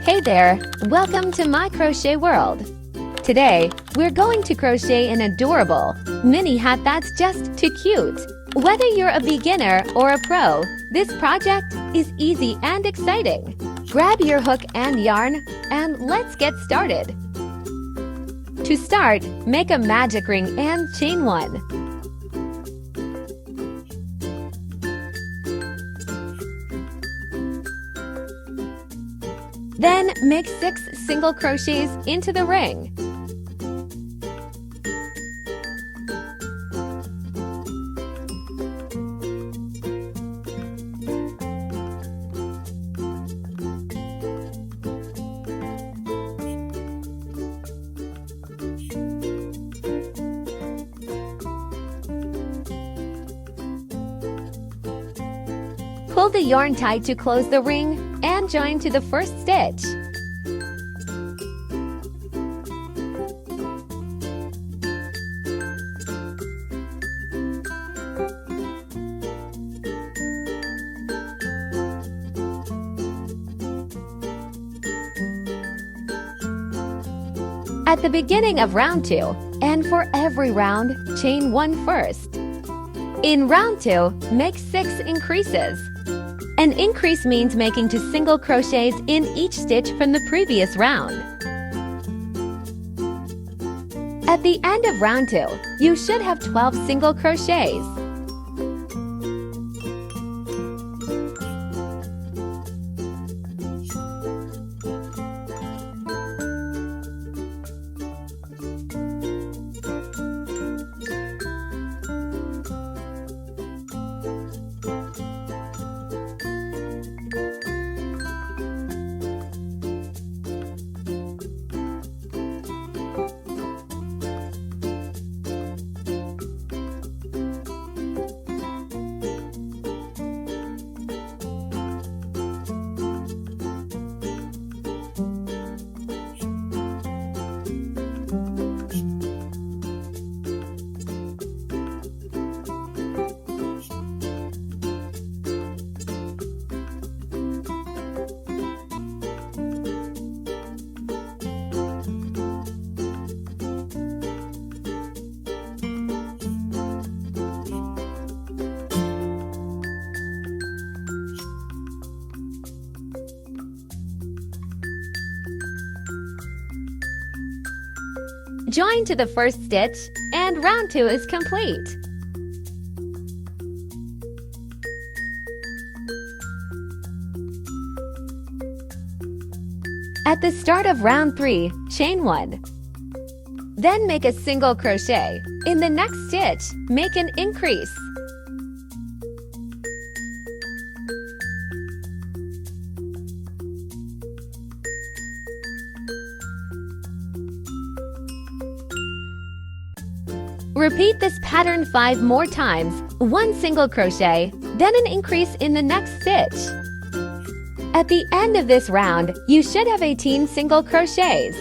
Hey there! Welcome to my crochet world. Today, we're going to crochet an adorable mini hat that's just too cute. Whether you're a beginner or a pro, this project is easy and exciting. Grab your hook and yarn, and let's get started. To start, make a magic ring and chain 1. Then make 6 single crochets into the ring. Pull the yarn tight to close the ring and join to the first stitch. At the beginning of round 2, and for every round, chain 1 first. In round 2, make 6 increases. An increase means making 2 single crochets in each stitch from the previous round. At the end of round 2, you should have 12 single crochets. Join to the first stitch, and round 2 is complete. At the start of round 3, chain 1. Then make a single crochet. In the next stitch, make an increase. Repeat this pattern 5 more times, 1 single crochet, then an increase in the next stitch. At the end of this round, you should have 18 single crochets.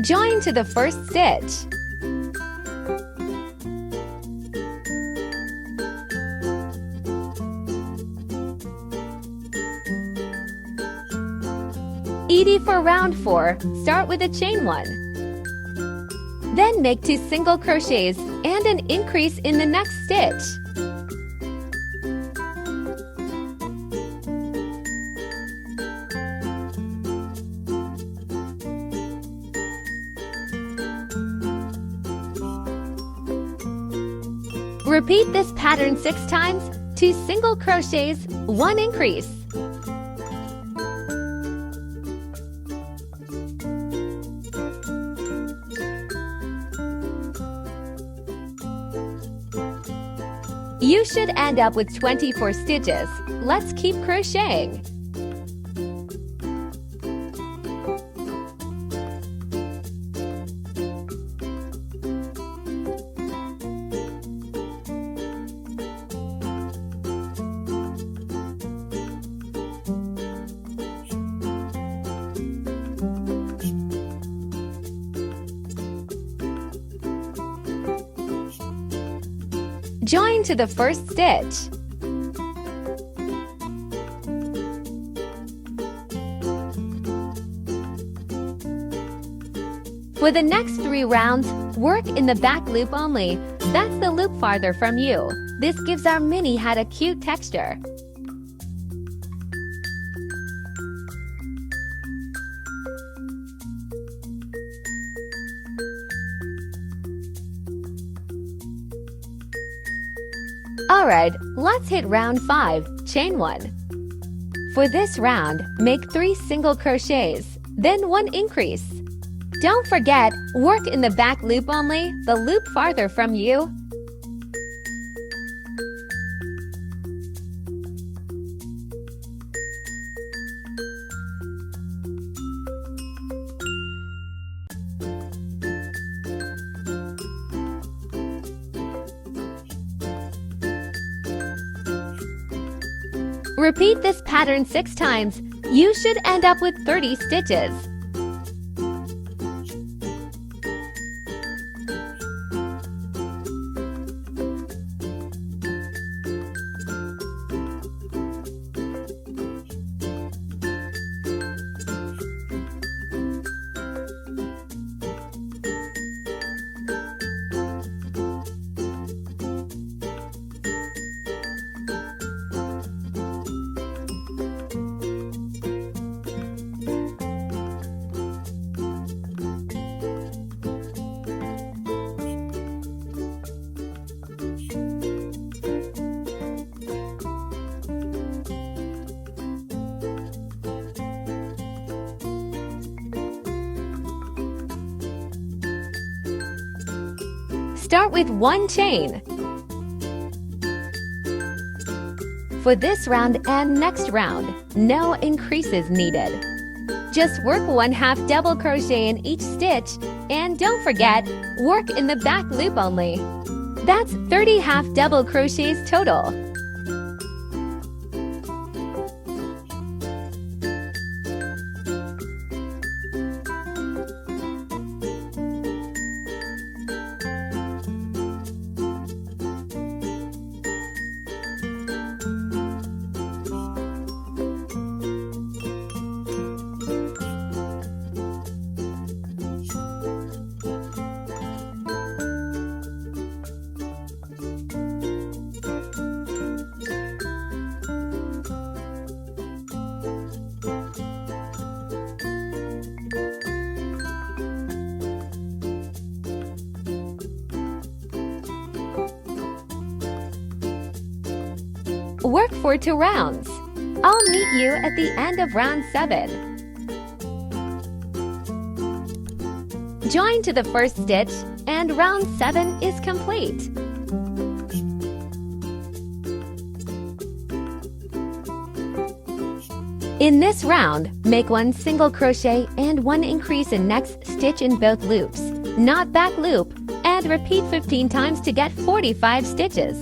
Join to the first stitch. Edie for round 4, start with a chain 1. Then make 2 single crochets and an increase in the next stitch. Repeat this pattern 6 times, 2 single crochets, 1 increase. You should end up with 24 stitches. Let's keep crocheting. Join to the first stitch. For the next 3 rounds, work in the back loop only. That's the loop farther from you. This gives our mini hat a cute texture. Alright, let's hit round 5, chain 1. For this round, make 3 single crochets, then 1 increase. Don't forget, work in the back loop only, the loop farther from you. Repeat this pattern 6 times. You should end up with 30 stitches. Start with 1 chain. For this round and next round, no increases needed. Just work 1/2 double crochet in each stitch, and don't forget, work in the back loop only. That's 30 half double crochets total. Work for 2 rounds. I'll meet you at the end of round 7. Join to the first stitch, and round 7 is complete. In this round, make 1 single crochet and 1 increase in next stitch in both loops, not back loop, and repeat 15 times to get 45 stitches.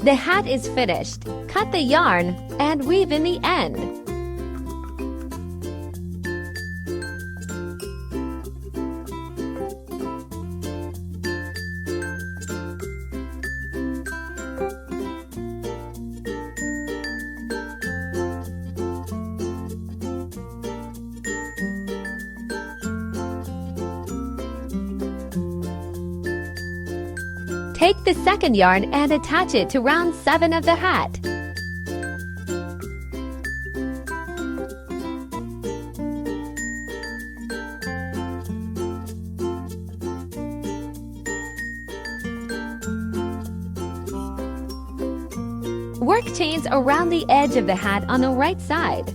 The hat is finished. Cut the yarn and weave in the end. Take the second yarn and attach it to round 7 of the hat. Work chains around the edge of the hat on the right side.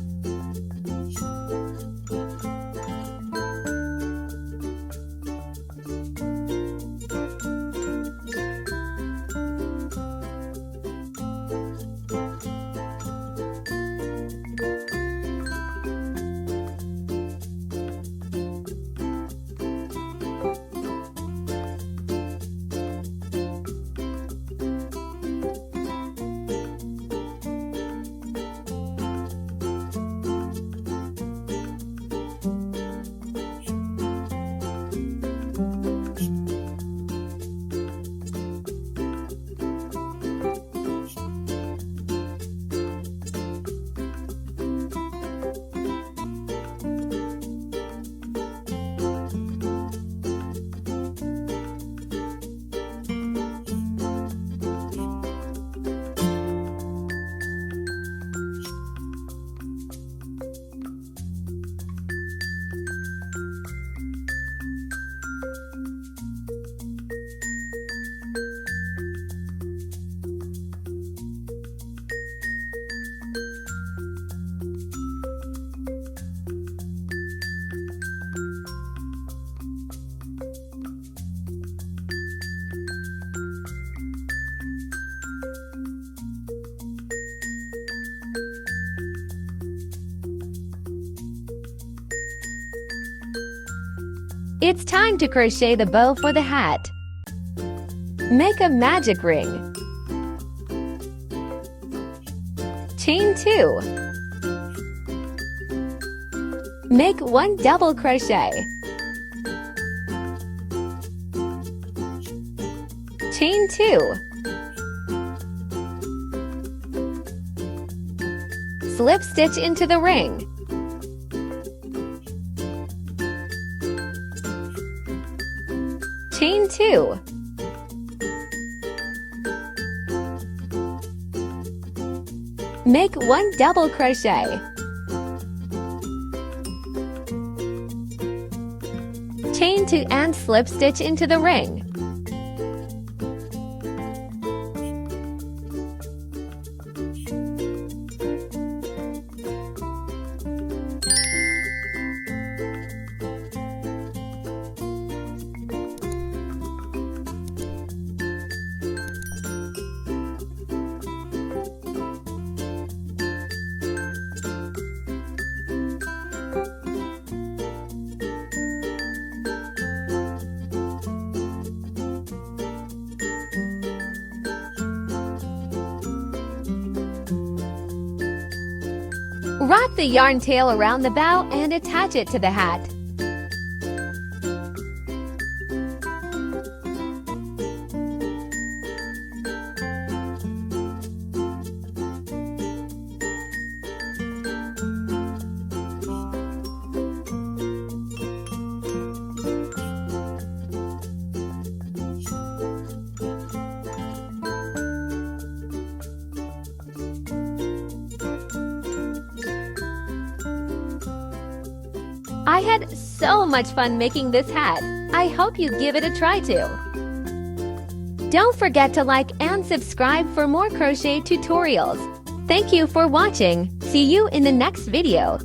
It's time to crochet the bow for the hat. Make a magic ring. Chain 2. Make 1 double crochet. Chain 2. Slip stitch into the ring. Chain 2. Make 1 double crochet. Chain 2 and slip stitch into the ring. Wrap the yarn tail around the bow and attach it to the hat. I had so much fun making this hat. I hope you give it a try too. Don't forget to like and subscribe for more crochet tutorials. Thank you for watching. See you in the next video.